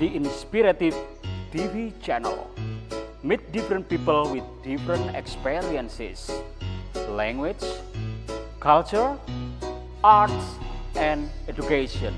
The Inspirative TV channel. Meet different people with different experiences, language, culture, arts, and education.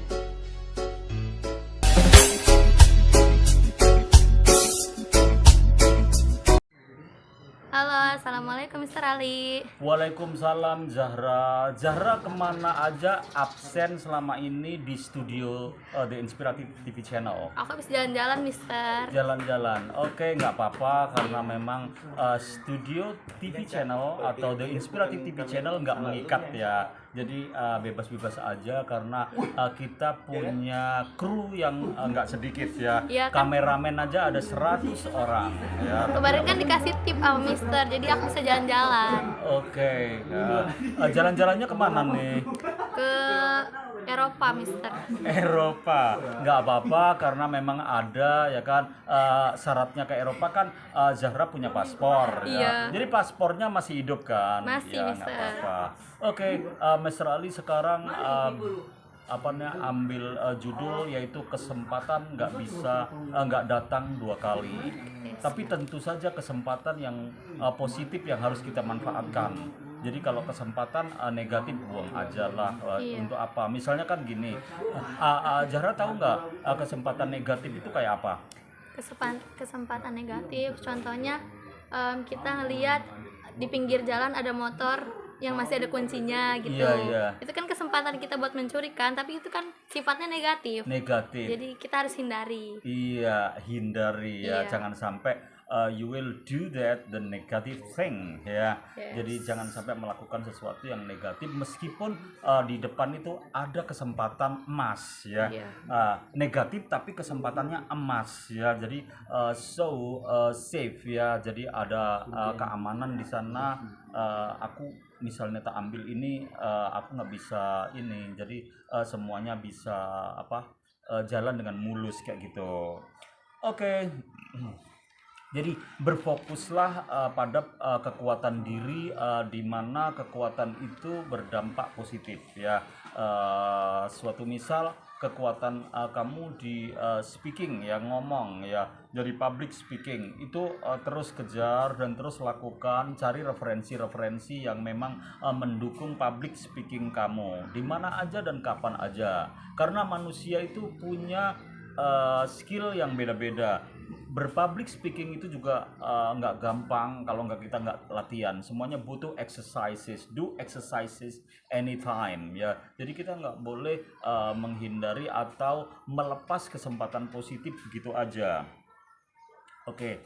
Halo, Assalamualaikum Mr. Ali. Waalaikumsalam Zahra. Zahra kemana aja absen selama ini di studio The Inspirative TV channel? Aku habis jalan-jalan, Mister. Jalan-jalan, oke, nggak apa-apa karena memang studio TV channel atau The Inspirative TV channel nggak mengikat ya. Jadi bebas-bebas aja karena kita punya kru yang nggak sedikit ya. Iya kan? Kameramen aja ada 100 orang ya. Kemarin kan dikasih tip sama Mister, jadi aku bisa jalan-jalan Oke, ya. Jalan-jalannya kemana nih? ke Eropa, Mister. Eropa, nggak apa-apa karena memang ada ya kan syaratnya ke Eropa kan Zahra punya paspor ya. Iya. Jadi paspornya masih hidup kan? Masih, ya, Mister. nggak apa-apa. Oke, Mr. Ali sekarang ambil judul yaitu kesempatan nggak datang dua kali. Tapi tentu saja kesempatan yang positif yang harus kita manfaatkan. Jadi kalau kesempatan negatif buang aja lah. Iya. Untuk apa? Misalnya kan gini, Zahra tahu nggak kesempatan negatif itu kayak apa? Kesempatan negatif, contohnya kita lihat di pinggir jalan ada motor yang masih ada kuncinya gitu. Iya. Itu kan kesempatan kita buat mencuri kan, tapi itu kan sifatnya negatif. Negatif. Jadi kita harus hindari. Iya, hindari ya. Iya. Jangan sampai you will do that the negative thing ya. Yes. Jadi jangan sampai melakukan sesuatu yang negatif meskipun di depan itu ada kesempatan emas ya. Iya. Negatif tapi kesempatannya emas ya. Jadi safe ya. Jadi ada keamanan di sana. Aku misalnya tak ambil ini, aku nggak bisa ini. Jadi semuanya bisa jalan dengan mulus kayak gitu. Oke. Jadi berfokuslah pada kekuatan diri, di mana kekuatan itu berdampak positif ya. Suatu misal kekuatan kamu di speaking ya, ngomong ya, dari public speaking itu terus kejar dan terus lakukan, cari referensi-referensi yang memang mendukung public speaking kamu di mana aja dan kapan aja. Karena manusia itu punya skill yang beda-beda. Berpublic speaking itu juga nggak gampang kalau kita nggak latihan. Semuanya butuh exercises. Do exercises anytime ya. Jadi kita nggak boleh menghindari atau melepas kesempatan positif begitu aja. Oke.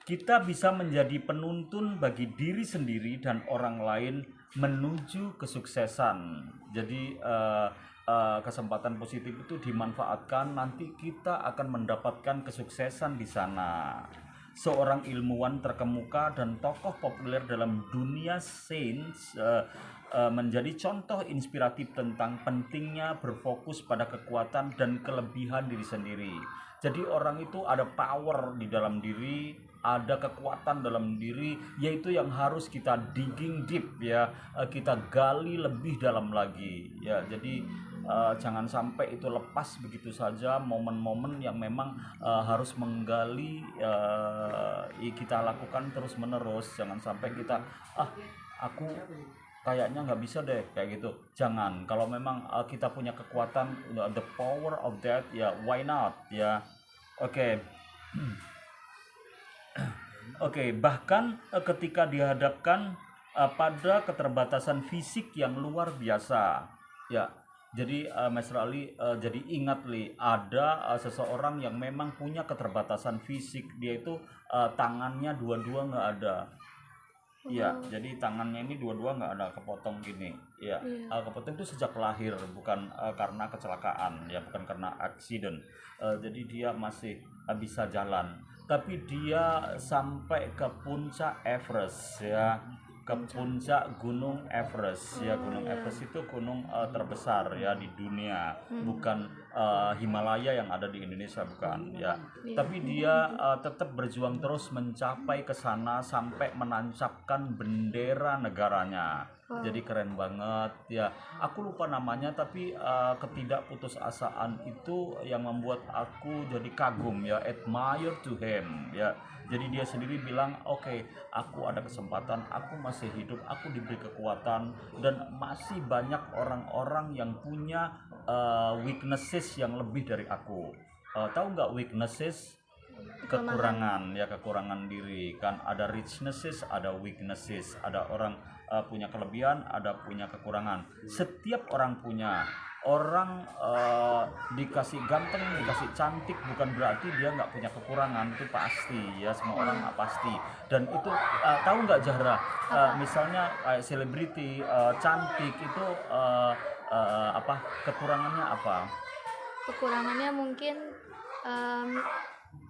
Kita bisa menjadi penuntun bagi diri sendiri dan orang lain menuju kesuksesan. Jadi kesempatan positif itu dimanfaatkan, nanti kita akan mendapatkan kesuksesan di sana. Seorang ilmuwan terkemuka dan tokoh populer dalam dunia sains menjadi contoh inspiratif tentang pentingnya berfokus pada kekuatan dan kelebihan diri sendiri. Jadi orang itu ada power di dalam diri, ada kekuatan dalam diri, yaitu yang harus kita digging deep ya, kita gali lebih dalam lagi ya. Jadi jangan sampai itu lepas begitu saja, momen-momen yang memang harus menggali kita lakukan terus menerus. Jangan sampai kita aku kayaknya nggak bisa deh kayak gitu. Jangan. Kalau memang kita punya kekuatan, the power of that ya, why not ya. Oke. Bahkan ketika dihadapkan pada keterbatasan fisik yang luar biasa ya. Jadi Mas Ali, jadi ingat Li, ada seseorang yang memang punya keterbatasan fisik. Dia itu tangannya dua-dua nggak ada. Iya, jadi tangannya ini dua-dua nggak ada, kepotong gini. Iya, kepotong itu sejak lahir, bukan karena kecelakaan, ya, bukan karena accident. Jadi dia masih bisa jalan, tapi dia sampai ke puncak Everest, ya, ke puncak Gunung Everest, ya. Gunung Everest itu gunung terbesar ya di dunia, bukan Himalaya yang ada di Indonesia, bukan ya. Tapi dia tetap berjuang terus mencapai ke sana sampai menancapkan bendera negaranya. Jadi keren banget ya. Aku lupa namanya tapi ketidakputusasaan itu yang membuat aku jadi kagum ya, admire to him ya. Jadi dia sendiri bilang, oke, aku ada kesempatan, aku masih hidup, aku diberi kekuatan, dan masih banyak orang-orang yang punya weaknesses yang lebih dari aku. Tahu nggak weaknesses? Kekurangan ya, kekurangan diri kan. Ada richnesses, ada weaknesses, ada orang punya kelebihan, ada punya kekurangan. Setiap orang punya. Orang dikasih ganteng, dikasih cantik bukan berarti dia nggak punya kekurangan, itu pasti ya, semua orang pasti. Dan itu tahu nggak Zahra, misalnya selebriti cantik itu apa kekurangannya apa? Kekurangannya mungkin em,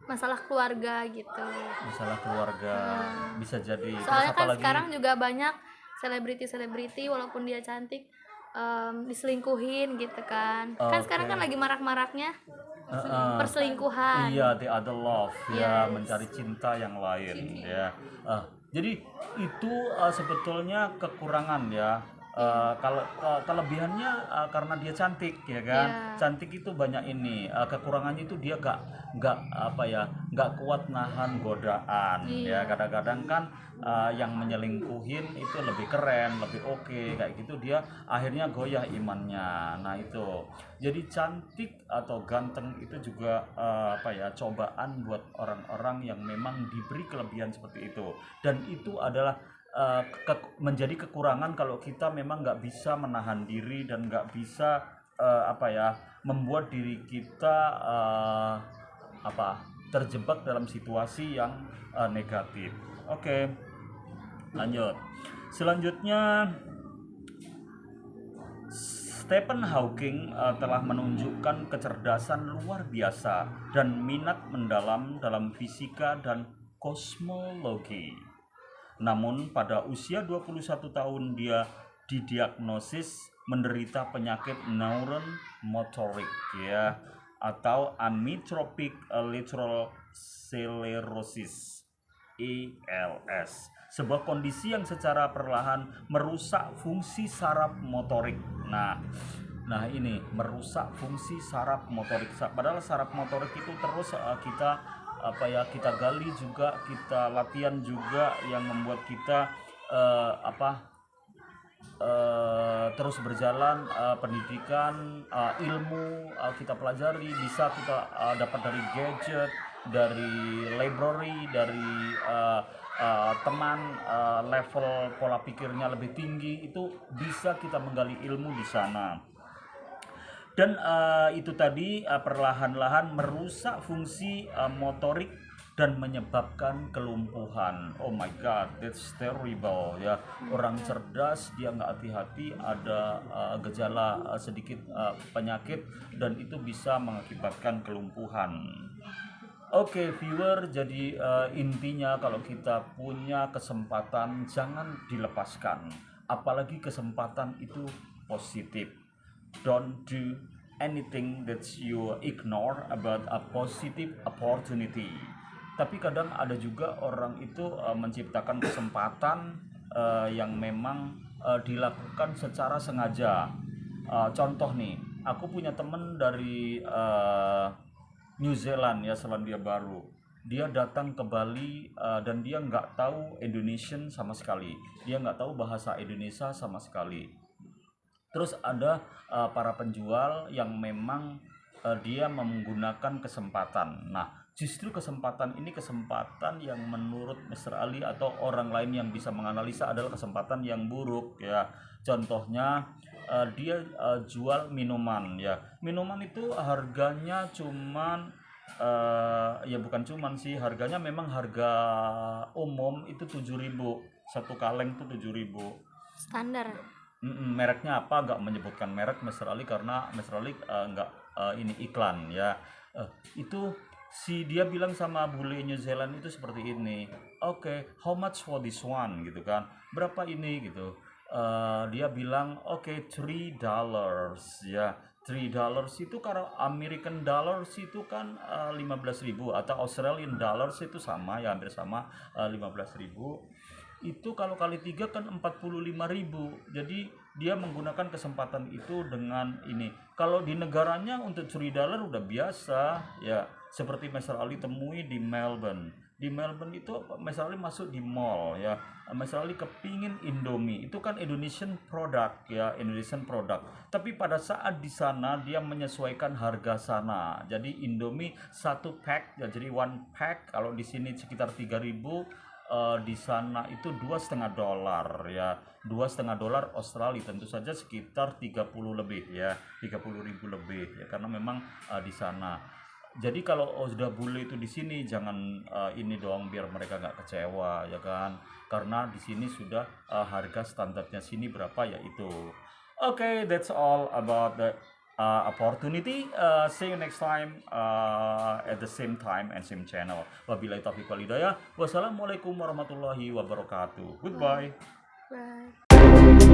masalah keluarga gitu. Masalah keluarga bisa jadi. Terus Soalnya apa kan lagi? sekarang juga banyak selebriti walaupun dia cantik diselingkuhin gitu kan. Kan sekarang kan Oke. lagi marak-maraknya Heeh. perselingkuhan. Iya, the other love ya, Yes. mencari cinta yang lain ya. Jadi itu sebetulnya kekurangan ya. Kalau kelebihannya karena dia cantik ya kan. Iya. Cantik itu banyak ini. Kekurangannya itu dia nggak apa ya, nggak kuat nahan godaan ya. Iya. Kadang-kadang kan yang menyelingkuhin itu lebih keren, lebih oke kayak gitu, dia akhirnya goyah imannya. Nah itu. Jadi cantik atau ganteng itu juga apa ya, cobaan buat orang-orang yang memang diberi kelebihan seperti itu. Dan itu adalah menjadi kekurangan kalau kita memang nggak bisa menahan diri dan nggak bisa apa ya, membuat diri kita apa, terjebak dalam situasi yang negatif. Oke, lanjut. Selanjutnya, Stephen Hawking telah menunjukkan kecerdasan luar biasa dan minat mendalam dalam fisika dan kosmologi. Namun pada usia 21 tahun dia didiagnosis menderita penyakit neuron motorik ya, atau amyotrophic lateral sclerosis ALS, sebuah kondisi yang secara perlahan merusak fungsi saraf motorik. Nah ini merusak fungsi saraf motorik. Padahal saraf motorik itu terus kita apa ya, kita gali juga, kita latihan juga, yang membuat kita apa, terus berjalan, pendidikan, ilmu kita pelajari, bisa kita dapat dari gadget, dari library, dari teman level pola pikirnya lebih tinggi, itu bisa kita menggali ilmu di sana. Dan itu tadi perlahan-lahan merusak fungsi motorik dan menyebabkan kelumpuhan. Oh my god, that's terrible ya. Orang cerdas dia nggak hati-hati, ada gejala sedikit penyakit, dan itu bisa mengakibatkan kelumpuhan. Oke, viewer, jadi intinya kalau kita punya kesempatan jangan dilepaskan, apalagi kesempatan itu positif. Don't do anything that you ignore about a positive opportunity. Tapi kadang ada juga orang itu menciptakan kesempatan yang memang dilakukan secara sengaja. Contoh nih, aku punya temen dari New Zealand ya, Selandia Baru. Dia datang ke Bali dan dia nggak tahu Indonesian sama sekali. Dia nggak tahu bahasa Indonesia sama sekali. Terus ada para penjual yang memang dia menggunakan kesempatan. Nah, justru kesempatan ini kesempatan yang menurut Mr. Ali atau orang lain yang bisa menganalisa adalah kesempatan yang buruk ya. Contohnya dia jual minuman ya. Minuman itu harganya cuman ya bukan cuman sih, harganya memang harga umum itu 7.000. Satu kaleng tuh 7.000. Standar. Mereknya apa nggak menyebutkan merek Mr. Ali, karena Mr. Ali nggak ini iklan ya. Itu si dia bilang sama bule New Zealand itu seperti ini, oke, how much for this one gitu kan, berapa ini gitu. Dia bilang oke, $3 ya. $3 itu kalau American dollars itu kan 15.000, atau Australian dollars itu sama ya, hampir sama 15.000. itu kalau kali 3 kan 45.000. Jadi dia menggunakan kesempatan itu dengan ini. Kalau di negaranya untuk curi dolar udah biasa ya, seperti Mr. Ali temui di Melbourne. Di Melbourne itu Mr. Ali masuk di mall ya. Mr. Ali kepingin Indomie, itu kan Indonesian product ya, Indonesian product. Tapi pada saat di sana dia menyesuaikan harga sana. Jadi Indomie satu pack ya, jadi one pack kalau di sini sekitar 3.000, di sana itu $2,5 ya, $2,5 Australia, tentu saja sekitar 30 lebih ya, 30.000 lebih ya, karena memang di sana. Jadi kalau sudah bule itu di sini jangan ini dong, biar mereka nggak kecewa ya kan, karena di sini sudah harga standarnya sini berapa ya itu. Okay, that's all about the opportunity. See you next time at the same time and same channel. Wabillahi taufiq wal hidayah. Wassalamualaikum warahmatullahi wabarakatuh. Goodbye. Bye.